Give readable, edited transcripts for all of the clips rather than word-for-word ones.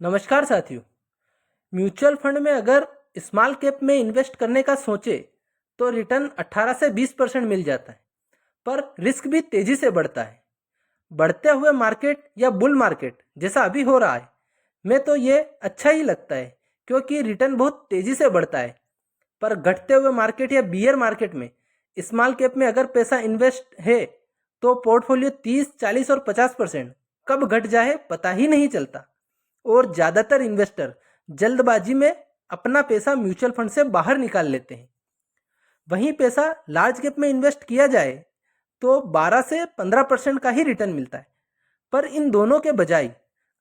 नमस्कार साथियों। Mutual fund में अगर स्मॉल कैप में इन्वेस्ट करने का सोचे तो रिटर्न 18 से 20% मिल जाता है, पर रिस्क भी तेजी से बढ़ता है। बढ़ते हुए मार्केट या बुल मार्केट जैसा अभी हो रहा है में तो ये अच्छा ही लगता है क्योंकि रिटर्न बहुत तेजी से बढ़ता है। पर घटते हुए मार्केट या बियर मार्केट में स्मॉल कैप में अगर पैसा इन्वेस्ट है तो पोर्टफोलियो 30, 40 और 50% कब घट जाए पता ही नहीं चलता। और ज़्यादातर इन्वेस्टर जल्दबाजी में अपना पैसा म्यूचुअल फंड से बाहर निकाल लेते हैं। वहीं पैसा लार्ज कैप में इन्वेस्ट किया जाए तो 12 से 15% का ही रिटर्न मिलता है। पर इन दोनों के बजाय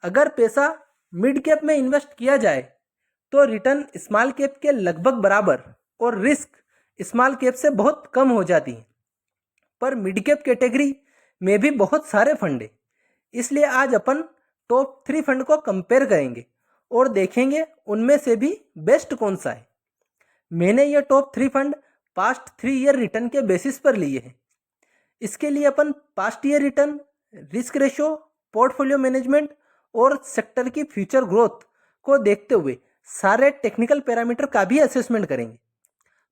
अगर पैसा मिड कैप में इन्वेस्ट किया जाए तो रिटर्न स्मॉल कैप के लगभग बराबर और रिस्क स्मॉल कैप से बहुत कम हो जाती है। पर मिड कैप कैटेगरी में भी बहुत सारे फंड है, इसलिए आज अपन टॉप 3 फंड को कंपेयर करेंगे और देखेंगे उनमें से भी बेस्ट कौन सा है। मैंने ये top 3 fund past 3 year return के बेसिस पर लिए हैं। इसके लिए अपन past year return, risk ratio, portfolio management और सेक्टर की फ्यूचर ग्रोथ को देखते हुए सारे टेक्निकल पैरामीटर का भी असेसमेंट करेंगे।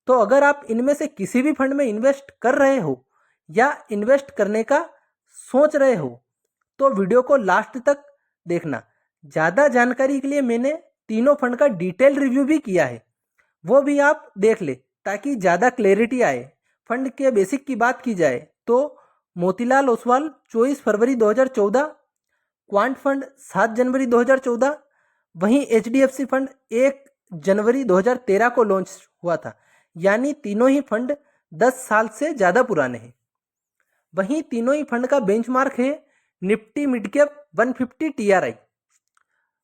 तो अगर आप इनमें से किसी भी फंड में इन्वेस्ट कर रहे हो या इन्वेस्ट करने का सोच रहे हो तो वीडियो को लास्ट तक देखना। ज़्यादा जानकारी के लिए मैंने तीनों फंड का डिटेल रिव्यू भी किया है, वो भी आप देख ले ताकि ज़्यादा क्लैरिटी आए। फंड के बेसिक की बात की जाए तो मोतीलाल ओसवाल 24 फरवरी 2014, क्वांट फंड 7 जनवरी 2014, वहीं HDFC फंड 1 जनवरी 2013 को लॉन्च हुआ था। यानी तीनों ही फंड 10 साल से ज़्यादा पुराने हैं। वहीं तीनों ही फंड का बेंचमार्क है Nifty mid cap 150 TRI।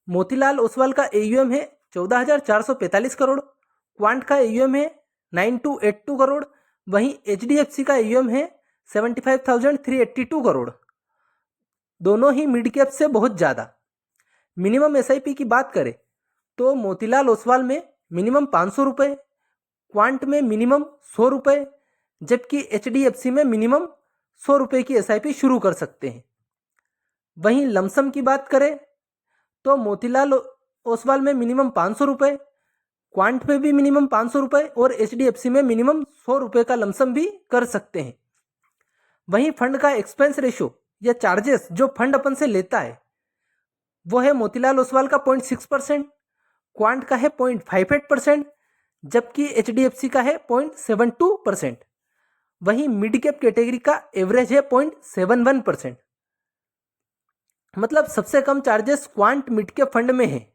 Motilal Oswal का AUM है 14,445 करोड़, क्वांट का AUM है 9282 करोड़, वहीं HDFC का AUM है 75,382 करोड़। दोनों ही मिड कैप से बहुत ज़्यादा। मिनिमम SIP की बात करें तो मोतीलाल ओसवाल में मिनिमम 500 रुपये, क्वांट में मिनिमम 100 रुपये, जबकि HDFC में मिनिमम 100 रुपये की SIP शुरू कर सकते हैं। वहीं लमसम की बात करें तो मोतीलाल ओसवाल में मिनिमम 500 रुपये, क्वांट में भी मिनिमम 500 रुपये और HDFC में मिनिमम 100 रुपये का लमसम भी कर सकते हैं। वहीं फंड का एक्सपेंस रेशो या चार्जेस जो फंड अपन से लेता है वो है मोतीलाल ओसवाल का 0.6%, क्वांट का है 0.58%, जबकि HDFC का है 0.72%। वहीं मिड कैप कैटेगरी का एवरेज है 0.71%। मतलब सबसे कम charges Quant mid cap fund में है।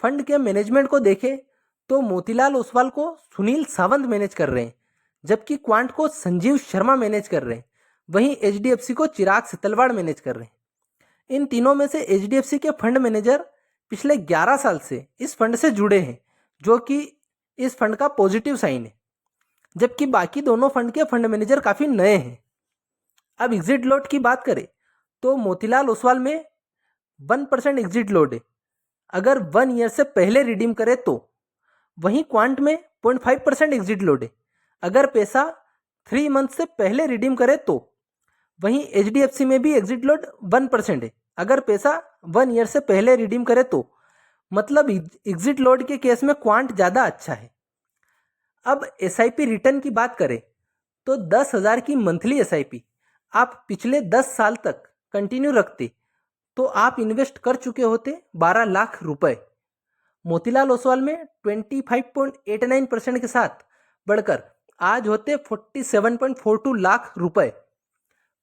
फंड के मैनेजमेंट को देखें तो मोतीलाल ओसवाल को सुनील सावंत मैनेज कर रहे हैं, जबकि क्वांट को संजीव शर्मा मैनेज कर रहे हैं। वहीं HDFC को चिराग सितलवाड़ मैनेज कर रहे हैं। इन तीनों में से HDFC के फंड मैनेजर पिछले 11 साल से इस फंड से जुड़े हैं, जो कि इस फंड का पॉजिटिव साइन है, जबकि बाकी दोनों फंड के फंड मैनेजर काफ़ी नए हैं। अब एग्जिट लॉट की बात करें तो मोतीलाल ओसवाल में 1% एग्जिट लॉट है अगर 1 ईयर से पहले रिडीम करे तो। वहीं क्वांट में 0.5% एग्जिट लॉट है अगर पैसा 3 मंथ से पहले रिडीम करे तो। वहीं HDFC में भी एग्जिट लॉट 1% है अगर पैसा 1 ईयर से पहले रिडीम करे तो। मतलब एग्जिट लॉट के केस में क्वांट ज़्यादा अच्छा है। अब SIP रिटर्न की बात करें तो 10,000 की मंथली SIP आप पिछले 10 साल तक कंटिन्यू रखते तो आप इन्वेस्ट कर चुके होते 12 लाख रुपए। मोतीलाल ओसवाल में 25.89% के साथ बढ़कर आज होते 47.42 लाख रुपए।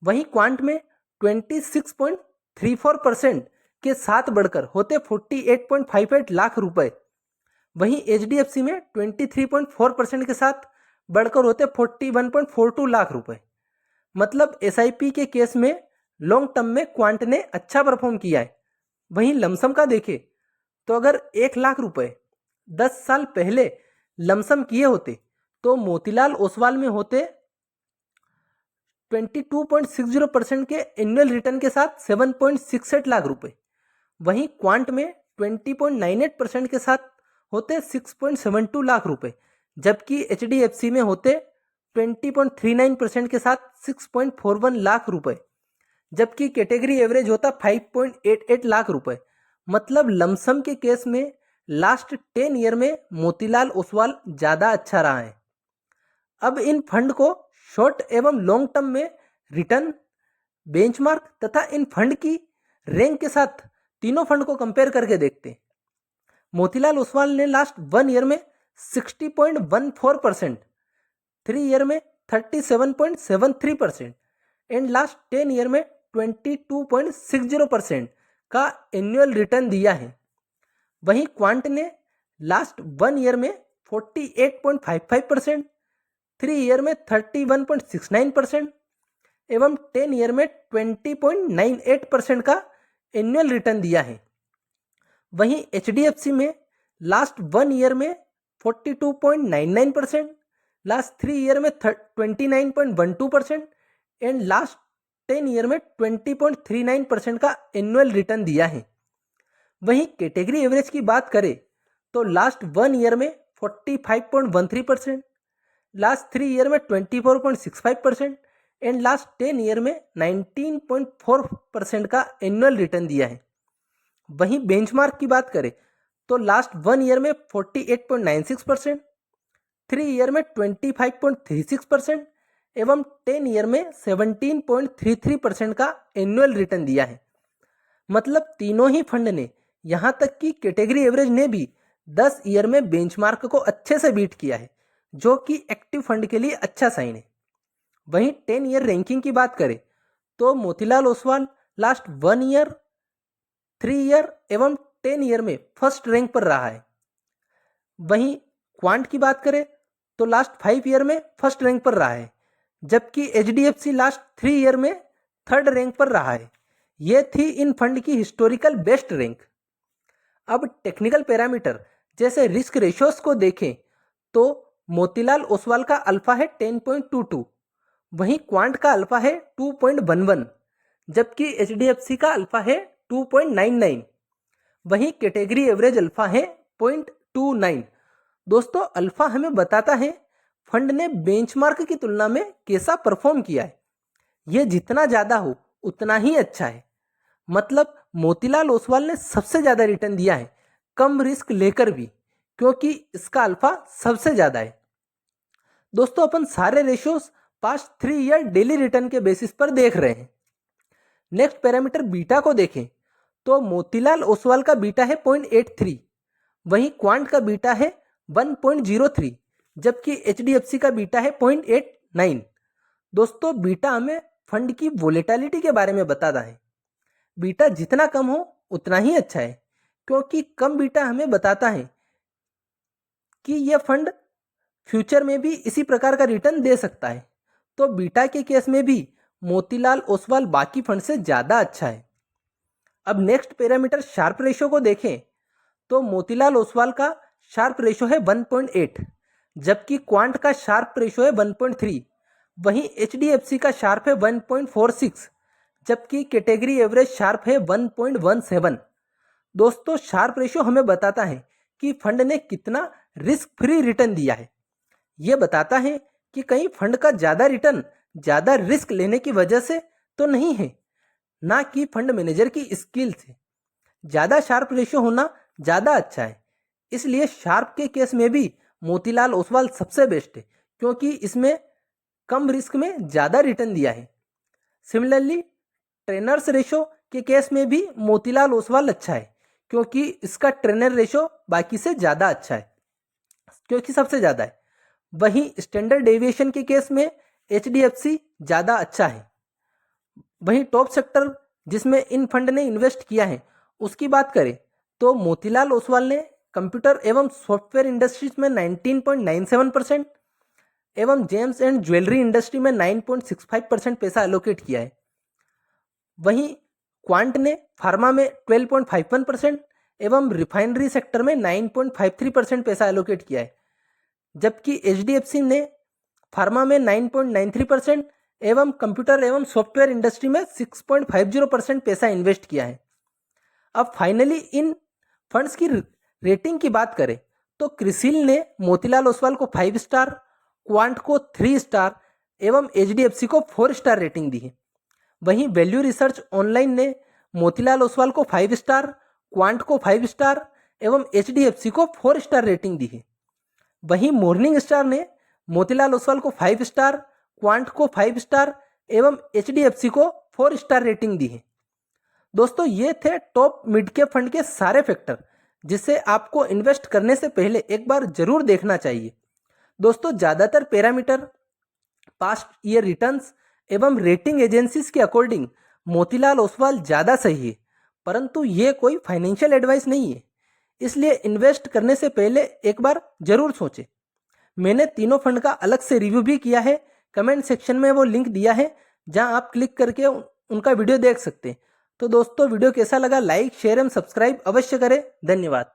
वहीं क्वांट में 26.34% के साथ बढ़कर होते 48.58 लाख रुपए। वहीं HDFC में 23.4% के साथ बढ़कर होते 41.42 लाख रुपए। मतलब SIP के केस में लॉन्ग टर्म में क्वांट ने अच्छा परफॉर्म किया है। वहीं लमसम का देखें तो अगर 1 लाख रुपए 10 साल पहले लमसम किए होते तो मोतीलाल ओसवाल में होते 22.60% के एनुअल रिटर्न के साथ 7.68 लाख रुपए। वहीं क्वांट में 20.98% के साथ होते 6.72 लाख रुपए, जबकि HDFC में होते 20.39% के साथ 6.41 लाख रुपए, जबकि कैटेगरी एवरेज होता 5.88 लाख रुपए। मतलब लमसम के केस में लास्ट 10 ईयर में मोतीलाल ओसवाल ज़्यादा अच्छा रहा है। अब इन फंड को शॉर्ट एवं लॉन्ग टर्म में रिटर्न, बेंचमार्क तथा इन फंड की रैंक के साथ तीनों फंड को कंपेयर करके देखते हैं। मोतीलाल ओसवाल ने लास्ट 1 ईयर में 60.14%, 3 ईयर में 37.73% एंड लास्ट 10 ईयर में 22.60% का एनुअल रिटर्न दिया है। वहीं क्वांट ने लास्ट 1 ईयर में 48.55%, 3 ईयर में 31.69% एवं 10 ईयर में 20.98% का एनुअल रिटर्न दिया है। वहीं HDFC में लास्ट 1 ईयर में 42.99%, लास्ट 3 ईयर में 29.12% एंड लास्ट 10 ईयर में 20.39% का एनुअल रिटर्न दिया है। वहीं कैटेगरी एवरेज की बात करें तो लास्ट 1 ईयर में 45.13%, लास्ट 3 ईयर में 24.65% एंड लास्ट 10 ईयर में 19.4% का एनुअल रिटर्न दिया है। वहीं बेंचमार्क की बात करें तो लास्ट 1 ईयर में 48.96%, 3 ईयर में 25.36% एवं 10 ईयर में 17.33% का एनुअल रिटर्न दिया है। मतलब तीनों ही फंड ने यहाँ तक कि कैटेगरी एवरेज ने भी 10 ईयर में बेंचमार्क को अच्छे से बीट किया है, जो कि एक्टिव फंड के लिए अच्छा साइन है। वहीं 10 ईयर रैंकिंग की बात करें तो Motilal Oswal last 1 year, 3 year एवं 10 ईयर में फर्स्ट रैंक पर रहा है। वहीं क्वांट की बात करें तो लास्ट 5 ईयर में फर्स्ट रैंक पर रहा है, जबकि HDFC लास्ट 3 ईयर में थर्ड रैंक पर रहा है। ये थी इन फंड की हिस्टोरिकल बेस्ट रैंक। अब टेक्निकल पैरामीटर जैसे रिस्क रेशियोज को देखें तो मोतीलाल ओसवाल का अल्फा है 10.22, वहीं क्वांट का अल्फा है 2.11, जबकि HDFC का अल्फा है 2.99, वहीं कैटेगरी एवरेज अल्फा है 0.29। दोस्तों, अल्फा हमें बताता है फंड ने बेंचमार्क की तुलना में कैसा परफॉर्म किया है। ये जितना ज़्यादा हो उतना ही अच्छा है। मतलब मोतीलाल ओसवाल ने सबसे ज़्यादा रिटर्न दिया है, कम रिस्क लेकर भी, क्योंकि इसका अल्फा सबसे ज़्यादा है। दोस्तों, अपन सारे ratios past 3 year daily return के बेसिस पर देख रहे हैं। नेक्स्ट पैरामीटर बीटा को देखें तो मोतीलाल ओसवाल का बीटा है 0.83, वहीं क्वांट का बीटा है 1.03, जबकि HDFC का बीटा है 0.89। दोस्तों, बीटा हमें फंड की वोलेटिलिटी के बारे में बताता है। बीटा जितना कम हो उतना ही अच्छा है, क्योंकि कम बीटा हमें बताता है कि यह फंड फ्यूचर में भी इसी प्रकार का रिटर्न दे सकता है। तो बीटा के केस में भी मोतीलाल ओसवाल बाकी फंड से ज़्यादा अच्छा है। अब नेक्स्ट पैरामीटर शार्प रेशियो को देखें तो मोतीलाल ओसवाल का शार्प रेशियो है 1.8, जबकि क्वांट का शार्प रेशियो है 1.3, वहीं HDFC का शार्प है 1.46, जबकि कैटेगरी एवरेज शार्प है 1.17। दोस्तों, शार्प रेशियो हमें बताता है कि फंड ने कितना रिस्क फ्री रिटर्न दिया है। यह बताता है कि कहीं फंड का ज़्यादा रिटर्न ज़्यादा रिस्क लेने की वजह से तो नहीं है, ना कि फंड मैनेजर की स्किल से। ज़्यादा शार्प रेशियो होना ज़्यादा अच्छा है, इसलिए शार्प के केस में भी मोतीलाल ओसवाल सबसे बेस्ट है, क्योंकि इसमें कम रिस्क में ज़्यादा रिटर्न दिया है। सिमिलरली ट्रेनर्स रेशो के केस में भी मोतीलाल ओसवाल अच्छा है, क्योंकि इसका ट्रेनर रेशो बाकी से ज़्यादा अच्छा है, क्योंकि सबसे ज़्यादा है। वहीं स्टैंडर्ड डेविएशन के केस में HDFC ज़्यादा अच्छा है। वहीं टॉप सेक्टर जिसमें इन फंड ने इन्वेस्ट किया है उसकी बात करें तो मोतीलाल ओसवाल ने कंप्यूटर एवं सॉफ्टवेयर इंडस्ट्रीज में 19.97% एवं जेम्स एंड ज्वेलरी इंडस्ट्री में 9.65% पैसा एलोकेट किया है। वहीं क्वांट ने फार्मा में 12.51% एवं रिफाइनरी सेक्टर में 9.53% पैसा एलोकेट किया है, जबकि HDFC ने फार्मा में 9.93% एवं कंप्यूटर एवं सॉफ्टवेयर इंडस्ट्री में 6.50% पैसा इन्वेस्ट किया है। अब फाइनली इन फंड्स की रेटिंग की बात करें तो क्रिसिल ने मोतीलाल ओसवाल को 5 स्टार, क्वांट को 3 स्टार एवं HDFC को 4 स्टार रेटिंग दी है। वहीं वैल्यू रिसर्च ऑनलाइन ने मोतीलाल ओसवाल को 5 स्टार, क्वांट को 5 स्टार एवं HDFC को 4 स्टार रेटिंग दी है। वहीं मॉर्निंग स्टार ने मोतीलाल ओसवाल को 5 स्टार, क्वांट को 5 स्टार एवं HDFC को 4 स्टार रेटिंग दी है। दोस्तों ये थे टॉप मिड कैप फंड के सारे फैक्टर जिसे आपको इन्वेस्ट करने से पहले एक बार जरूर देखना चाहिए। दोस्तों ज़्यादातर पैरामीटर, पास्ट ईयर रिटर्न्स एवं रेटिंग एजेंसीज के अकॉर्डिंग मोतीलाल ओसवाल ज़्यादा सही है, परंतु ये कोई फाइनेंशियल एडवाइस नहीं है, इसलिए इन्वेस्ट करने से पहले एक बार जरूर सोचें। मैंने तीनों फंड का अलग से रिव्यू भी किया है, कमेंट सेक्शन में वो लिंक दिया है जहां आप क्लिक करके उनका वीडियो देख सकते हैं। तो दोस्तों वीडियो कैसा लगा, लाइक शेयर एवं सब्सक्राइब अवश्य करें। धन्यवाद।